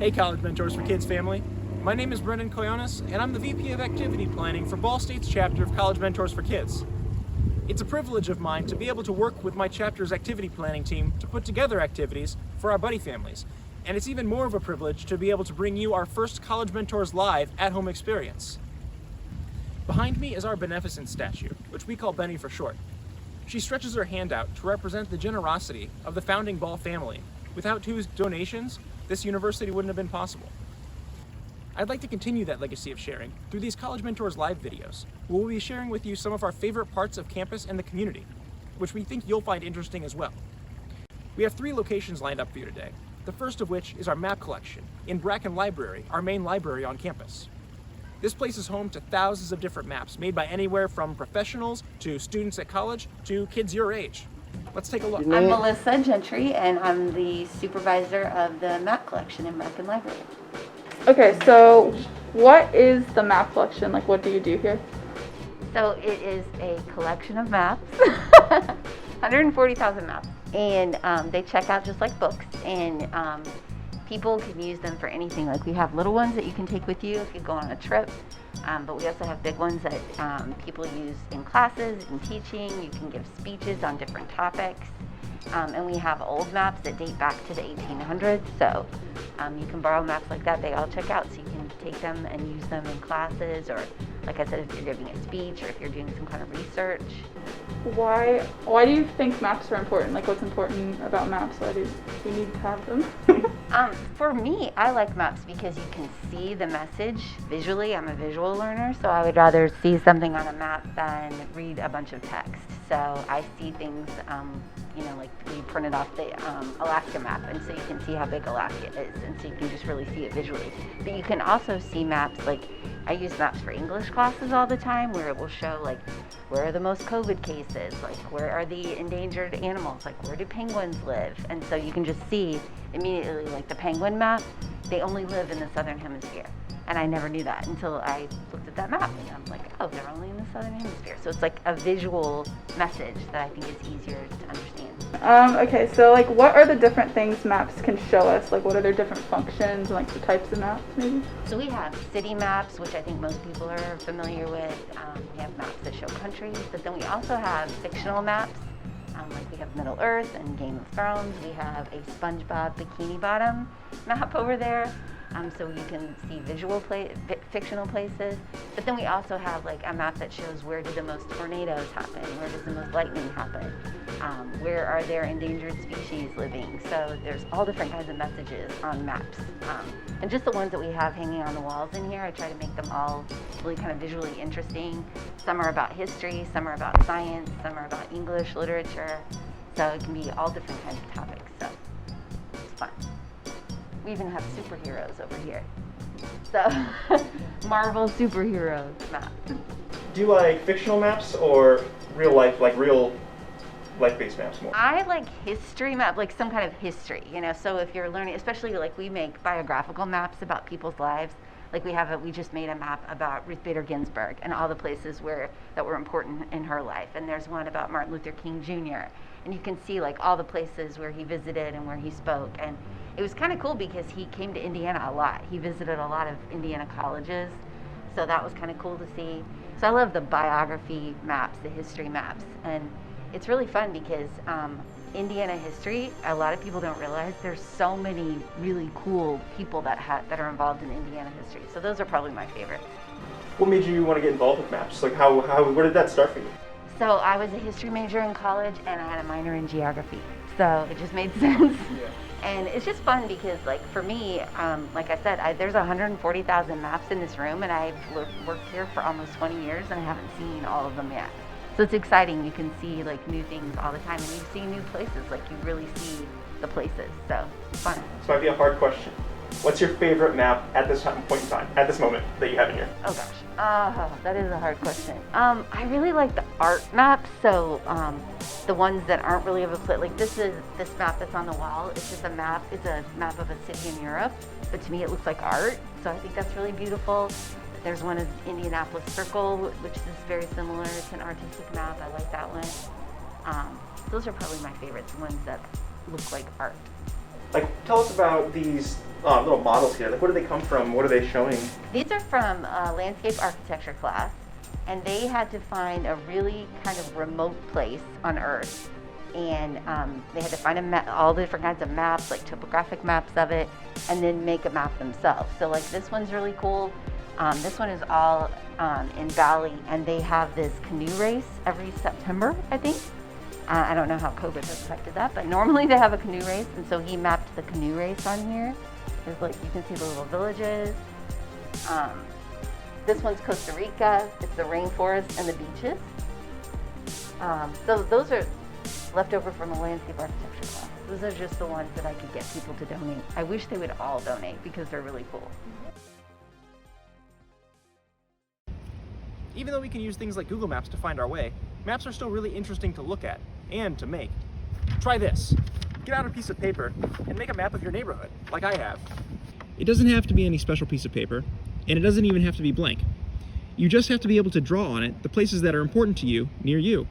Hey College Mentors for Kids family. My name is Brendan Kogiones, and I'm the VP of Activity Planning for Ball State's chapter of College Mentors for Kids. It's a privilege of mine to be able to work with my chapter's activity planning team to put together activities for our buddy families. And it's even more of a privilege to be able to bring you our first College Mentors Live at-home experience. Behind me is our beneficence statue, which we call Benny for short. She stretches her hand out to represent the generosity of the founding Ball family, without whose donations, this university wouldn't have been possible. I'd like to continue that legacy of sharing through these College Mentors Live videos, where we'll be sharing with you some of our favorite parts of campus and the community, which we think you'll find interesting as well. We have 3 locations lined up for you today, the first of which is our map collection in Bracken Library, our main library on campus. This place is home to thousands of different maps made by anywhere from professionals to students at college to kids your age. Let's take a look. I'm Melissa Gentry, and I'm the supervisor of the map collection in Bracken Library. Okay, so what is the map collection? Like, what do you do here? So it is a collection of maps, 140,000 maps, and they check out just like books, and people can use them for anything. Like, we have little ones that you can take with you if you go on a trip, but we also have big ones that people use in classes, in teaching. You can give speeches on different topics, and we have old maps that date back to the 1800s, so you can borrow maps like that. They all check out, so you can take them and use them in classes, or like I said, if you're giving a speech or if you're doing some kind of research. Why do you think maps are important? Like, what's important about maps? Why do we need to have them? For me, I like maps because you can see the message visually. I'm a visual learner, so I would rather see something on a map than read a bunch of text. So I see things, like we printed off the Alaska map, and so you can see how big Alaska is, and so you can just really see it visually. But you can also see maps, like I use maps for English classes all the time, where it will show like where are the most COVID cases, like where are the endangered animals, like where do penguins live, and so you can just see immediately, like the penguin map, they only live in the southern hemisphere. And I never knew that until I looked at that map, and I'm like, oh, they're only in the southern hemisphere. So it's like a visual message that I think is easier to understand. Okay, so like, what are the different things maps can show us? Like, what are their different functions and like the types of maps, maybe? So we have city maps, which I think most people are familiar with. We have maps that show countries, but then we also have fictional maps. Like we have Middle Earth and Game of Thrones. We have a SpongeBob Bikini Bottom map over there. So you can see fictional places. But then we also have like a map that shows where do the most tornadoes happen, where does the most lightning happen, where are there endangered species living. So there's all different kinds of messages on maps. And just the ones that we have hanging on the walls in here, I try to make them all really kind of visually interesting. Some are about history, some are about science, some are about English literature. So it can be all different kinds of topics. So it's fun. We even have superheroes over here. So, Marvel superheroes map. Do you like fictional maps or real life-based maps more? I like history map, like some kind of history, so if you're learning, especially like we make biographical maps about people's lives. Like we just made a map about Ruth Bader Ginsburg and all the places that were important in her life. And there's one about Martin Luther King Jr. And you can see like all the places where he visited and where he spoke. And it was kind of cool because he came to Indiana a lot. He visited a lot of Indiana colleges. So that was kind of cool to see. So I love the biography maps, the history maps. And it's really fun because Indiana history, a lot of people don't realize there's so many really cool people that are involved in Indiana history. So those are probably my favorites. What made you want to get involved with maps? Like where did that start for you? So I was a history major in college and I had a minor in geography. So it just made sense. Yeah. And it's just fun because like for me, like I said, there's 140,000 maps in this room, and I've worked here for almost 20 years and I haven't seen all of them yet. So it's exciting. You can see like new things all the time, and you see new places. Like you really see the places. So it's fun. This might be a hard question. What's your favorite map at this point in time, at this moment that you have in here? Oh gosh, that is a hard question. I really like the art maps. So the ones that aren't really of a place, like this map that's on the wall. It's just a map. It's a map of a city in Europe, but to me it looks like art. So I think that's really beautiful. There's one of Indianapolis Circle, which is very similar. It's an artistic map. I like that one. Those are probably my favorites, the ones that look like art. Like, tell us about these little models here. Like, where do they come from? What are they showing? These are from a landscape architecture class, and they had to find a really kind of remote place on Earth, and they had to find all the different kinds of maps, like topographic maps of it, and then make a map themselves. So like this one's really cool. This one is all in Valley, and they have this canoe race every September, I think. I don't know how COVID has affected that, but normally they have a canoe race, and so he mapped the canoe race on here. There's like, you can see the little villages. This one's Costa Rica. It's the rainforest and the beaches. So those are left over from a landscape architecture class. Those are just the ones that I could get people to donate. I wish they would all donate because they're really cool. Even though we can use things like Google Maps to find our way, maps are still really interesting to look at and to make. Try this. Get out a piece of paper and make a map of your neighborhood, like I have. It doesn't have to be any special piece of paper, and it doesn't even have to be blank. You just have to be able to draw on it the places that are important to you near you.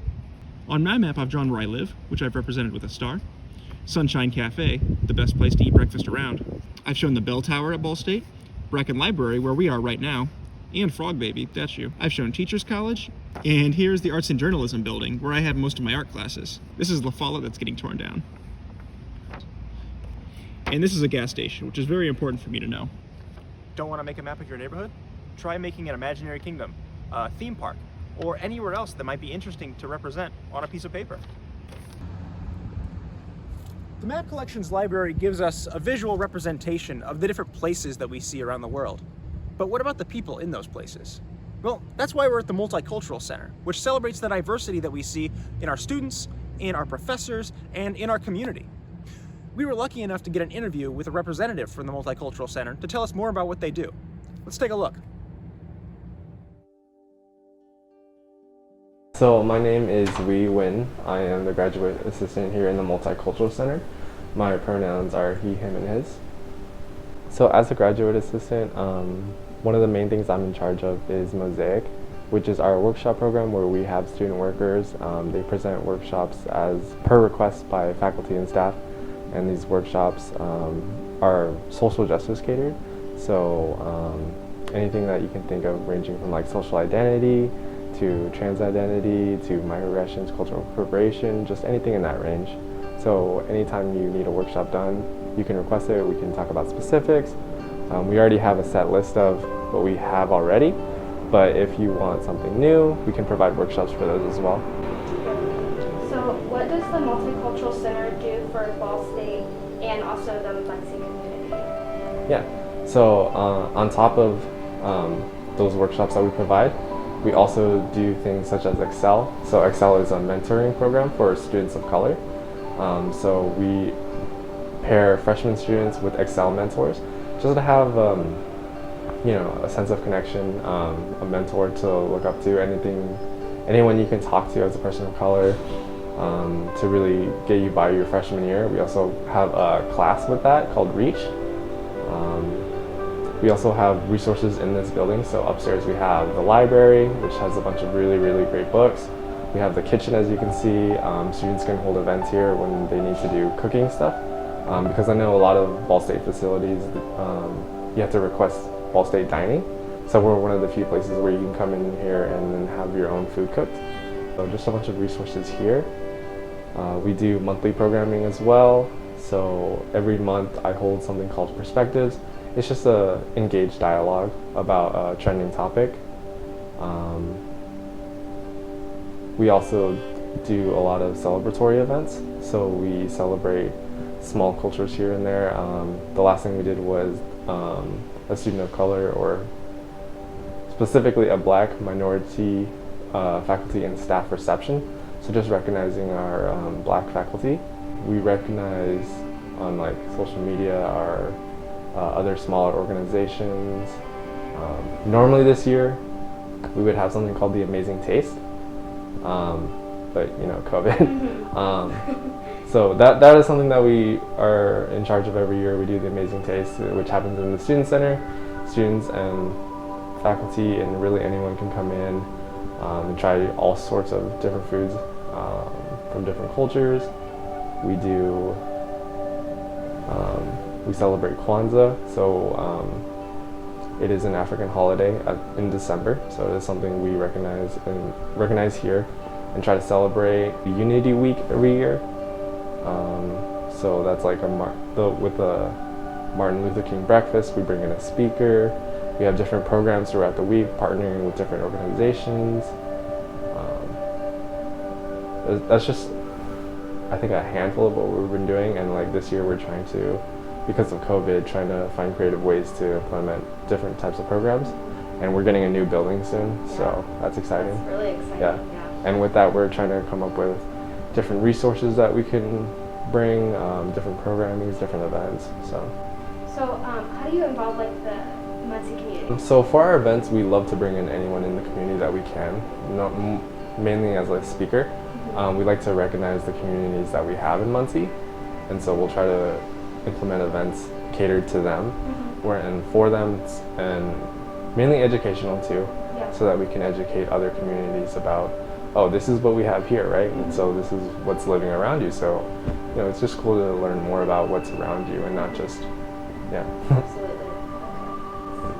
On my map, I've drawn where I live, which I've represented with a star. Sunshine Cafe, the best place to eat breakfast around. I've shown the bell tower at Ball State, Bracken Library, where we are right now, and Frog Baby, that's you. I've shown Teachers College, and here's the Arts and Journalism building, where I have most of my art classes. This is La Follette that's getting torn down. And this is a gas station, which is very important for me to know. Don't want to make a map of your neighborhood? Try making an imaginary kingdom, a theme park, or anywhere else that might be interesting to represent on a piece of paper. The Map Collections Library gives us a visual representation of the different places that we see around the world. But what about the people in those places? Well, that's why we're at the Multicultural Center, which celebrates the diversity that we see in our students, in our professors, and in our community. We were lucky enough to get an interview with a representative from the Multicultural Center to tell us more about what they do. Let's take a look. So my name is Huy Huynh. I am the graduate assistant here in the Multicultural Center. My pronouns are he, him, and his. So as a graduate assistant, one of the main things I'm in charge of is Mosaic, which is our workshop program where we have student workers. They present workshops as per request by faculty and staff, and these workshops are social justice catered. So anything that you can think of, ranging from like social identity to trans identity to microaggressions, cultural appropriation, just anything in that range. So anytime you need a workshop done, you can request it. We can talk about specifics. We already have a set list of what we have already, but if you want something new, we can provide workshops for those as well. So what does the Multicultural Center do for Ball State and also the Muncie community? Yeah, so on top of those workshops that we provide, we also do things such as Excel. So Excel is a mentoring program for students of color. So we pair freshman students with Excel mentors just to have a sense of connection, a mentor to look up to, anyone you can talk to as a person of color to really get you by your freshman year. We also have a class with that called Reach. We also have resources in this building. So upstairs we have the library, which has a bunch of really, really great books. We have the kitchen, as you can see. Students can hold events here when they need to do cooking stuff. Because I know a lot of Ball State facilities, you have to request Ball State dining. So we're one of the few places where you can come in here and then have your own food cooked. So just a bunch of resources here. We do monthly programming as well. So every month I hold something called Perspectives. It's just a engaged dialogue about a trending topic. We also do a lot of celebratory events. So we celebrate small cultures here and there. The last thing we did was a student of color, or specifically a Black minority faculty and staff reception. So just recognizing our Black faculty. We recognize on like social media our other smaller organizations. Normally this year we would have something called the Amazing Taste, but COVID. So that is something that we are in charge of every year. We do the Amazing Taste, which happens in the Student Center. Students and faculty and really anyone can come in and try all sorts of different foods from different cultures. We do We celebrate Kwanzaa, so it is an African holiday in December, so it is something we recognize here and try to celebrate Unity Week every year. So that's like with the Martin Luther King breakfast, we bring in a speaker. We have different programs throughout the week, partnering with different organizations. That's just, I think, a handful of what we've been doing, and like this year we're trying to, because of COVID, trying to find creative ways to implement different types of programs. And we're getting a new building soon, so that's exciting. That's really exciting. Yeah. And with that, we're trying to come up with different resources that we can bring, different programmings, different events. So How do you involve like the Muncie community? So for our events, we love to bring in anyone in the community that we can, mainly as a speaker. We like to recognize the communities that we have in Muncie, and so we'll try to implement events catered to them, and for them, and mainly educational too, so that we can educate other communities about, oh, this is what we have here, right? And so this is what's living around you. So, it's just cool to learn more about what's around you and not just, Absolutely. Okay.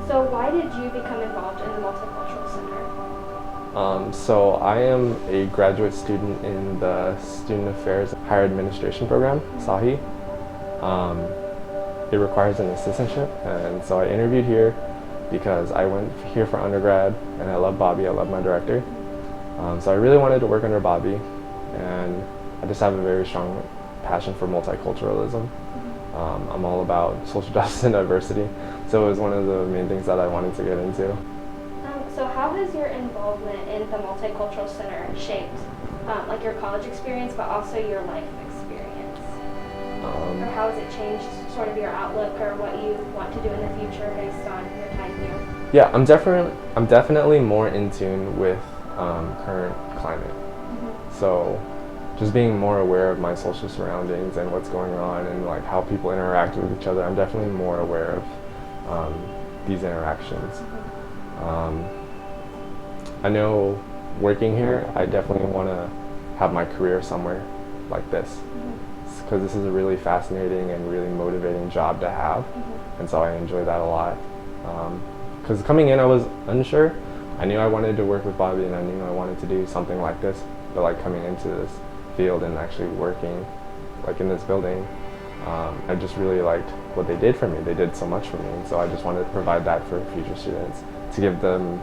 So why did you become involved in the Multicultural Center? So I am a graduate student in the Student Affairs Higher Administration program, SAHI. It requires an assistantship, and so I interviewed here because I went here for undergrad, and I love Bobby, I love my director. So I really wanted to work under Bobby, and I just have a very strong passion for multiculturalism. I'm all about social justice and diversity, so it was one of the main things that I wanted to get into. So how has your involvement in the Multicultural Center shaped like your college experience, but also your life experience? Or how has it changed sort of your outlook or what you want to do in the future based on your time here? Yeah, I'm definitely more in tune with current climate. So just being more aware of my social surroundings and what's going on and like how people interact with each other, I'm definitely more aware of these interactions. I know working here, I definitely want to have my career somewhere like this, because this is a really fascinating and really motivating job to have, and so I enjoy that a lot. Because coming in, I was unsure. I knew I wanted to work with Bobby, and I knew I wanted to do something like this, but like coming into this field and actually working like in this building, I just really liked what they did for me. They did so much for me, and so I just wanted to provide that for future students, to give them,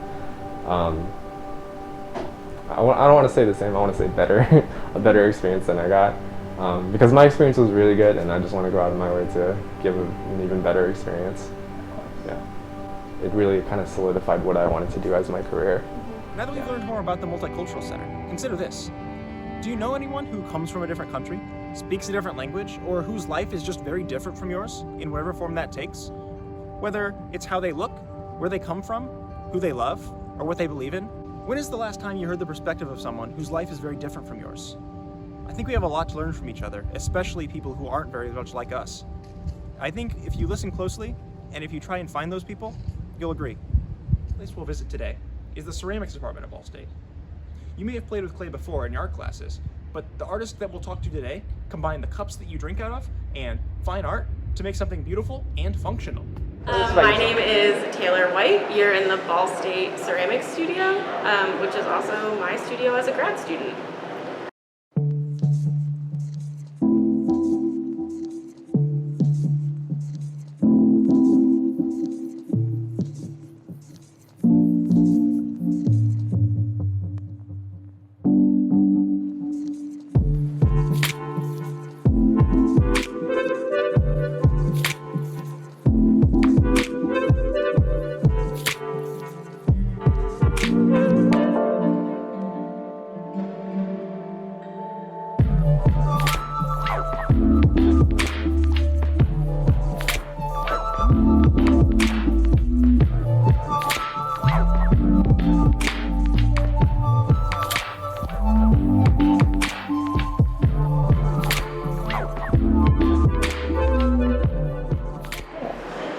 I don't want to say the same, I want to say better, a better experience than I got, because my experience was really good, and I just want to go out of my way to give an even better experience. Yeah, it really kind of solidified what I wanted to do as my career. Now that we've learned more about the Multicultural Center, consider this. Do you know anyone who comes from a different country, speaks a different language, or whose life is just very different from yours, in whatever form that takes? Whether it's how they look, where they come from, who they love, or what they believe in? When is the last time you heard the perspective of someone whose life is very different from yours? I think we have a lot to learn from each other, especially people who aren't very much like us. I think if you listen closely, and if you try and find those people, you'll agree. The place we'll visit today is the ceramics department at Ball State. You may have played with clay before in your art classes, but the artists that we'll talk to today combine the cups that you drink out of and fine art to make something beautiful and functional. My name is Taylor Whyte. You're in the Ball State Ceramics Studio, which is also my studio as a grad student.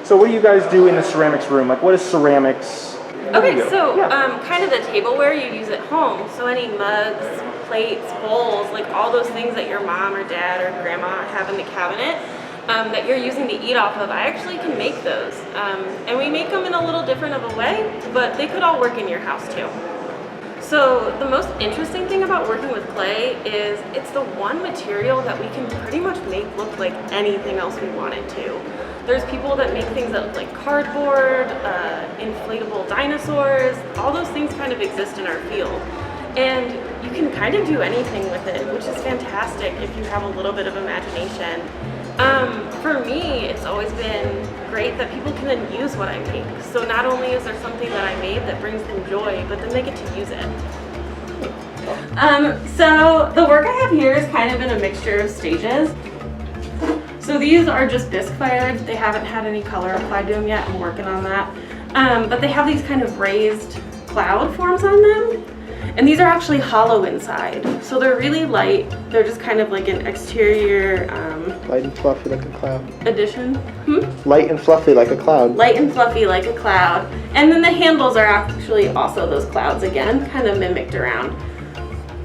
So what do you guys do in the ceramics room? Like, what is ceramics? Okay, so kind of the tableware you use at home. So any mugs, plates, bowls, like all those things that your mom or dad or grandma have in the cabinet that you're using to eat off of, I actually can make those. And we make them in a little different of a way, but they could all work in your house too. So the most interesting thing about working with clay is it's the one material that we can pretty much make look like anything else we want it to. There's people that make things that look like cardboard, inflatable dinosaurs, all those things kind of exist in our field. And you can kind of do anything with it, which is fantastic if you have a little bit of imagination. For me, it's always been great that people can then use what I make. So not only is there something that I made that brings them joy, but then they get to use it. So the work I have here is kind of in a mixture of stages. So these are just bisque fired. They haven't had any color applied to them yet. I'm working on that. But they have these kind of raised cloud forms on them. And these are actually hollow inside. So they're really light. They're just kind of like an exterior light and fluffy like a cloud. addition. Light and fluffy like a cloud. Light and fluffy like a cloud. And then the handles are actually also those clouds again, kind of mimicked around.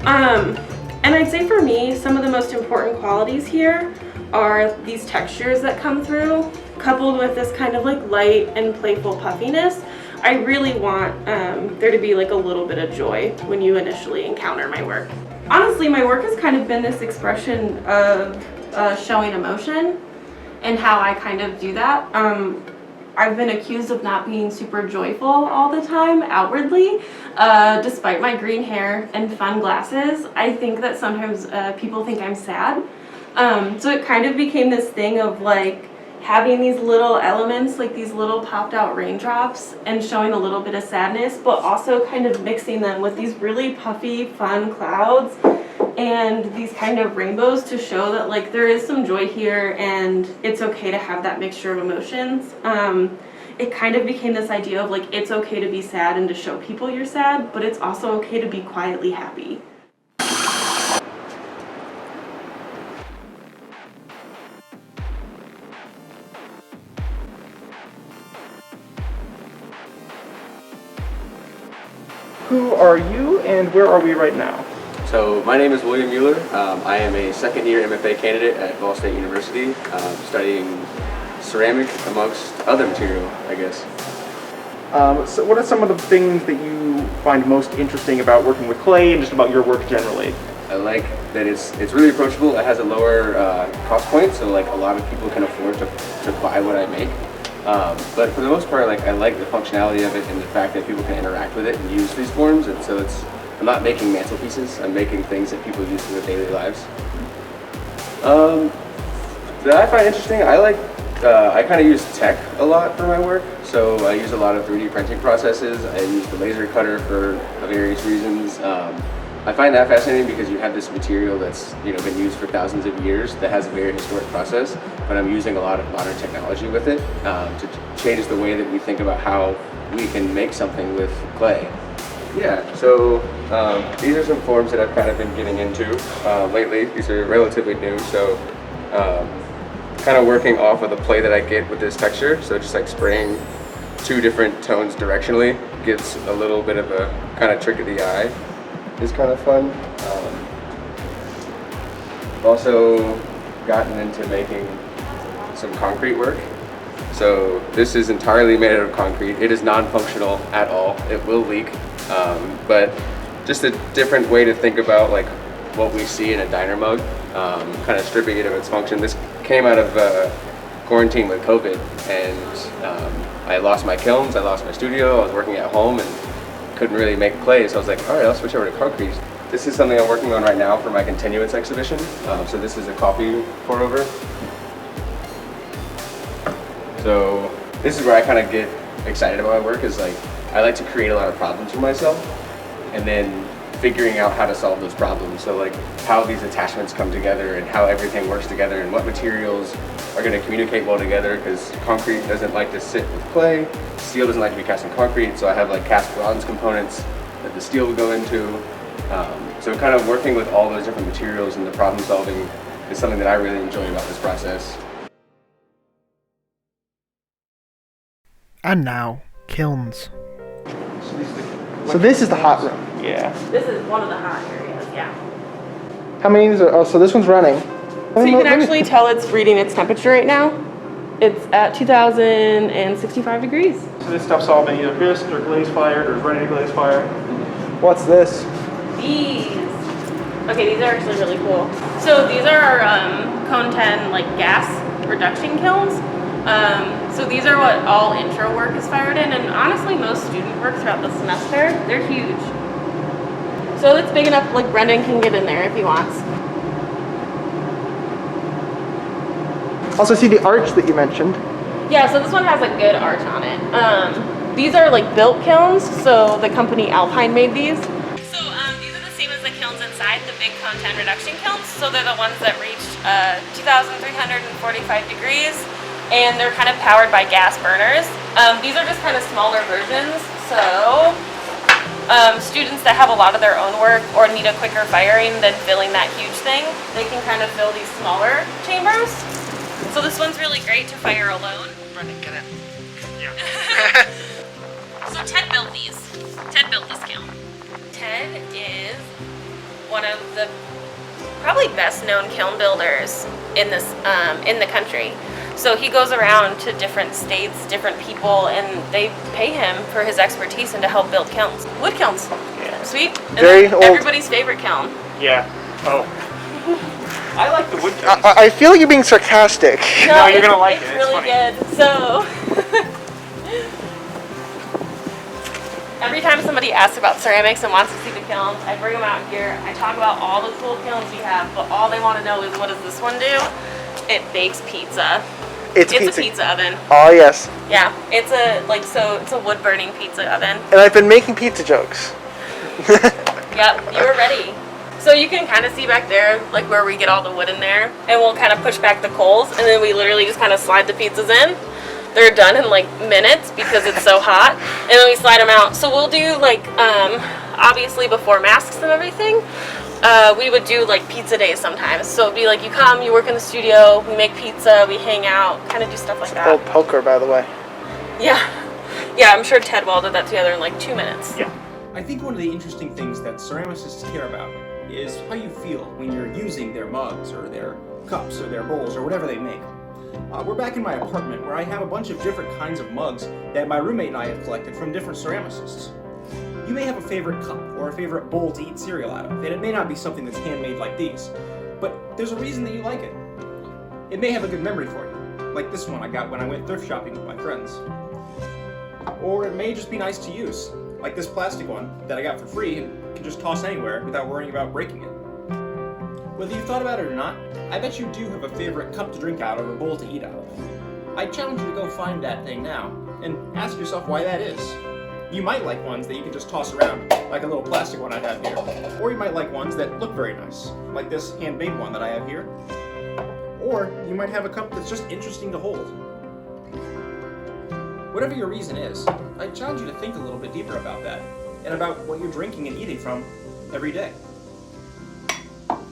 And I'd say for me, some of the most important qualities here are these textures that come through, coupled with this kind of like light and playful puffiness. I really want there to be like a little bit of joy when you initially encounter my work. Honestly, my work has kind of been this expression of showing emotion and how I kind of do that. I've been accused of not being super joyful all the time outwardly, despite my green hair and fun glasses. I think that sometimes people think I'm sad. So it kind of became this thing of like having these little elements, like these little popped out raindrops and showing a little bit of sadness, but also kind of mixing them with these really puffy, fun clouds and these kind of rainbows to show that like there is some joy here and it's okay to have that mixture of emotions. It kind of became this idea of like it's okay to be sad and to show people you're sad, but it's also okay to be quietly happy. Who are you and where are we right now? So my name is William Mueller. I am a second-year MFA candidate at Ball State University, studying ceramic amongst other material, I guess. So what are some of the things that you find most interesting about working with clay and just about your work generally? I like that it's really approachable. It has a lower cost point, so like a lot of people can afford to buy what I make. But for the most part, like I like the functionality of it and the fact that people can interact with it and use these forms. And so I'm not making mantelpieces. I'm making things that people use in their daily lives. That I find interesting. I kind of use tech a lot for my work. So I use a lot of 3D printing processes. I use the laser cutter for various reasons. I find that fascinating because you have this material that's been used for thousands of years that has a very historic process, but I'm using a lot of modern technology with it to change the way that we think about how we can make something with clay. Yeah, so these are some forms that I've kind of been getting into lately. These are relatively new, so kind of working off of the play that I get with this texture. So just like spraying 2 different tones directionally gives a little bit of a kind of trick of the eye. Is kind of fun. I've also gotten into making some concrete work. So this is entirely made out of concrete. It is non-functional at all. It will leak, but just a different way to think about like what we see in a diner mug, kind of stripping it of its function. This came out of quarantine with COVID, and I lost my kilns, I lost my studio, I was working at home and couldn't really make clay, so I was like, all right, I'll switch over to concrete. This is something I'm working on right now for my continuance exhibition. So this is a coffee pour over. So this is where I kind of get excited about my work, is like, I like to create a lot of problems for myself and then figuring out how to solve those problems. So like how these attachments come together and how everything works together and what materials are going to communicate well together, because concrete doesn't like to sit with clay, steel doesn't like to be cast in concrete, so I have like cast bronze components that the steel would go into. So kind of working with all those different materials and the problem solving is something that I really enjoy about this process. And now, kilns. So this is the hot room. Yeah. This is one of the hot areas, yeah. How many is there? Oh, so this one's running. So you can actually tell it's reading its temperature right now. It's at 2,065 degrees. So this stuff's all been either hissed or glaze fired or is ready to glaze fire. What's this? These. Okay, these are actually really cool. So these are our Cone 10 like gas reduction kilns. So these are what all intro work is fired in, and honestly most student work throughout the semester, they're huge. So it's big enough like Brendan can get in there if he wants. Also see the arch that you mentioned. Yeah, so this one has a good arch on it. These are like built kilns, so the company Alpine made these. So these are the same as the kilns inside, the big Cone 10 reduction kilns. So they're the ones that reach 2,345 degrees, and they're kind of powered by gas burners. These are just kind of smaller versions, so students that have a lot of their own work or need a quicker firing than filling that huge thing, they can kind of fill these smaller chambers. So this one's really great to fire alone. Brendan, get in. Yeah. So Ted built these. Ted built this kiln. Ted is one of the probably best known kiln builders in this in the country. So he goes around to different states, different people, and they pay him for his expertise and to help build kilns. Wood kilns. Yeah. Sweet. And Very then old. everybody's favorite kiln. Yeah. Oh. I like the wood kilns. I feel like you're being sarcastic. No, you're gonna like it's it. It's really funny. good. So every time somebody asks about ceramics and wants to see the kilns, I bring them out here. I talk about all the cool kilns we have, but all they want to know is what does this one do? It bakes pizza. It's a pizza oven. Oh yes. Yeah, it's a wood burning pizza oven. And I've been making pizza jokes. Yep, you were ready. So you can kind of see back there, like where we get all the wood in there, and we'll kind of push back the coals, and then we literally just kind of slide the pizzas in. They're done in like minutes because it's so hot, and then we slide them out. So we'll do like, obviously before masks and everything, we would do like pizza days sometimes. So it'd be like you come, you work in the studio, we make pizza, we hang out, kind of do stuff like that. Old poker, by the way. Yeah, yeah, I'm sure Ted welded that together in like 2 minutes. Yeah. I think one of the interesting things that ceramicists care about is how you feel when you're using their mugs or their cups or their bowls or whatever they make. We're back in my apartment where I have a bunch of different kinds of mugs that my roommate and I have collected from different ceramicists. You may have a favorite cup or a favorite bowl to eat cereal out of, and it may not be something that's handmade like these, but there's a reason that you like it. It may have a good memory for you, like this one I got when I went thrift shopping with my friends. Or it may just be nice to use, like this plastic one that I got for free and can just toss anywhere without worrying about breaking it. Whether you've thought about it or not, I bet you do have a favorite cup to drink out of or bowl to eat out of. I challenge you to go find that thing now and ask yourself why that is. You might like ones that you can just toss around, like a little plastic one I have here. Or you might like ones that look very nice, like this handmade one that I have here. Or you might have a cup that's just interesting to hold. Whatever your reason is, I challenge you to think a little bit deeper about that, and about what you're drinking and eating from every day.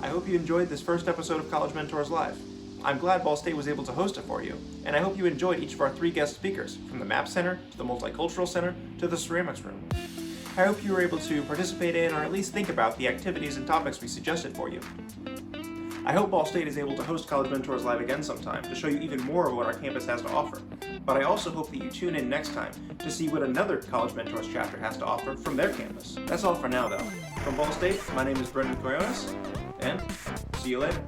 I hope you enjoyed this first episode of College Mentors Live. I'm glad Ball State was able to host it for you, and I hope you enjoyed each of our 3 guest speakers, from the Map Center, to the Multicultural Center, to the Ceramics Room. I hope you were able to participate in, or at least think about, the activities and topics we suggested for you. I hope Ball State is able to host College Mentors Live again sometime to show you even more of what our campus has to offer, but I also hope that you tune in next time to see what another College Mentors chapter has to offer from their campus. That's all for now, though. From Ball State, my name is Brendan Kogiones, and see you later.